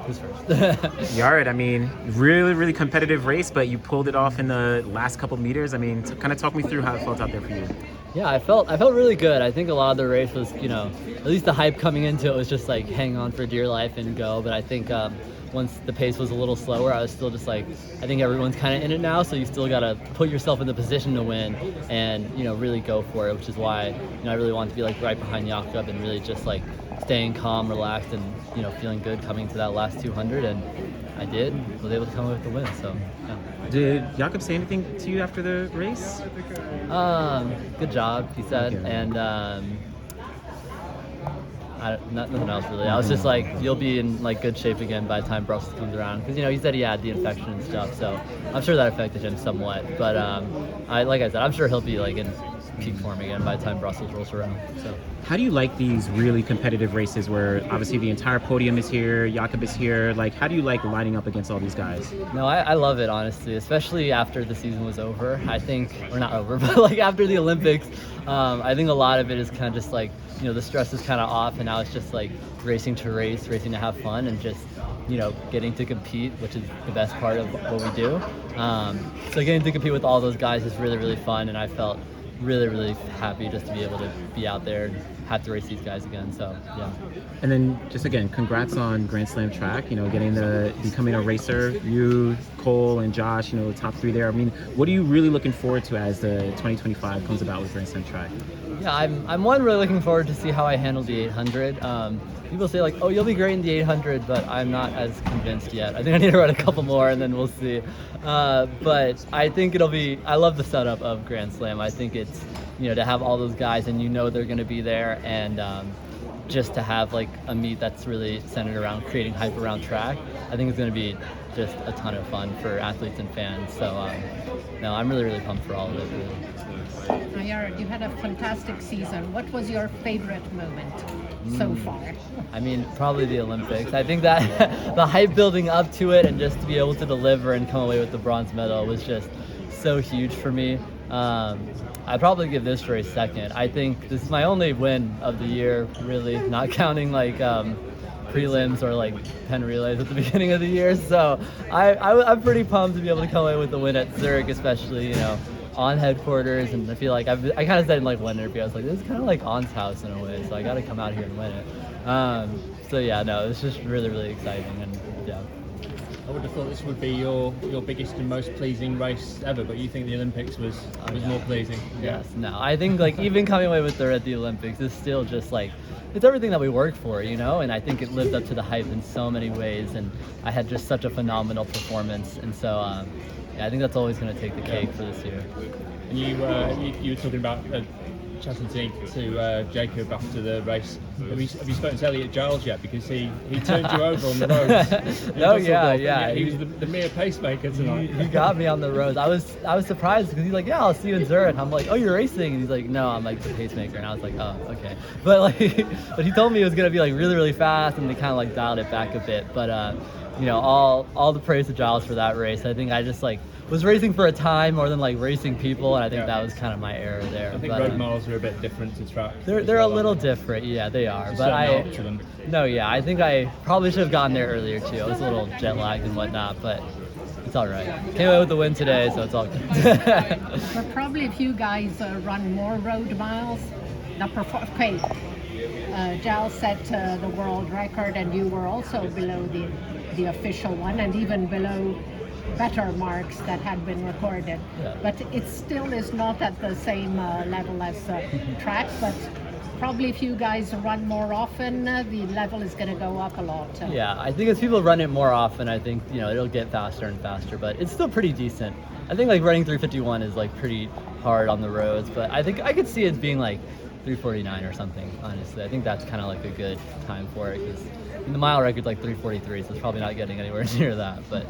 who's first? Yared, I mean, really, really competitive race, but you pulled it off in the last couple meters. I mean, kind of talk me through how it felt out there for you. Yeah, I felt really good. I think a lot of the race was, at least the hype coming into it was just like hang on for dear life and go. But I think once the pace was a little slower, I was still just like, I think everyone's kind of in it now, so you still got to put yourself in the position to win and, really go for it, which is why, I really wanted to be like right behind Jakob and really just like staying calm, relaxed, and, feeling good coming to that last 200. And I did, was able to come away with the win, so yeah. Did Jakob say anything to you after the race? Good job, he said, Okay. and nothing else really. I was just like, you'll be in like good shape again by the time Brussels comes around, because he said he had the infection and stuff, so I'm sure that affected him somewhat. But like I said, I'm sure he'll be like in peak form again by the time Brussels rolls around. So. How do you like these really competitive races where obviously the entire podium is here, Jakob is here? Like, how do you like lining up against all these guys? No, I love it, honestly, especially after the season was over. I think, or not over, but like after the Olympics, I think a lot of it is kind of just like, the stress is kind of off, and now it's just like racing to race, racing to have fun, and just, getting to compete, which is the best part of what we do. So getting to compete with all those guys is really, really fun, and I felt really, really happy just to be able to be out there and have to race these guys again. So yeah. And then just again, congrats on Grand Slam track, becoming a racer, you, Cole, and Josh, the top three there. I mean, what are you really looking forward to as the 2025 comes about with Grand Slam track? Yeah, I'm really looking forward to see how I handle the 800. People say like, oh, you'll be great in the 800, but I'm not as convinced yet. I think I need to run a couple more and then we'll see. But I think I love the setup of Grand Slam. I think it's, to have all those guys and they're going to be there, and just to have like a meet that's really centered around creating hype around track, I think it's going to be just a ton of fun for athletes and fans. So no, I'm really, really pumped for all of it. Really. Yared, you had a fantastic season. What was your favorite moment so far? I mean, probably the Olympics. I think that the hype building up to it and just to be able to deliver and come away with the bronze medal was just so huge for me. I'd probably give this race second. I think this is my only win of the year, really, not counting like prelims or like pen relays at the beginning of the year. So I'm pretty pumped to be able to come away with the win at Zurich, especially, on headquarters. And I feel like I kind of said in like one interview, I was like, this is kind of like On's house in a way, so I got to come out here and win it. So yeah, no, it's just really, really exciting, and yeah. I would have thought this would be your biggest and most pleasing race ever, but you think the Olympics was more pleasing? Yes, no, I think like even coming away with third at the Olympics is still just like, it's everything that we worked for, and I think it lived up to the hype in so many ways, and I had just such a phenomenal performance, and so yeah, I think that's always going to take the cake for this year. And you were talking about chatting to Jakob after the race. Have you spoken to Elliot Giles yet? Because he turned you over on the roads. Oh yeah. He was the mere pacemaker tonight. He got me on the roads. I was surprised because he's like, yeah, I'll see you in Zurich. I'm like, oh, you're racing? And he's like, no, I'm like the pacemaker. And I was like, oh, okay. But but he told me it was gonna be like really, really fast, and they kind of like dialed it back a bit. But all the praise to Giles for that race. I think I just like was racing for a time more than like racing people, and I think that was kind of my error there. I think road miles are a bit different to track. They're a little different, yeah, they are. But I think I probably should have gotten there earlier too. I was a little jet lagged and whatnot, but it's all right. Came away with the win today, so it's all good. But probably if you guys run more road miles, Giles set the world record, and you were also below the official one, and even below better marks that had been recorded. Yeah. But it still is not at the same level as track, but probably if you guys run more often, the level is going to go up a lot. Yeah, I think as people run it more often, I think it'll get faster and faster, but it's still pretty decent. I think like running 351 is like pretty hard on the roads, but I think I could see it being like 349 or something, honestly. I think that's kind of like a good time for it, because the mile record's like 343, so it's probably not getting anywhere near that, but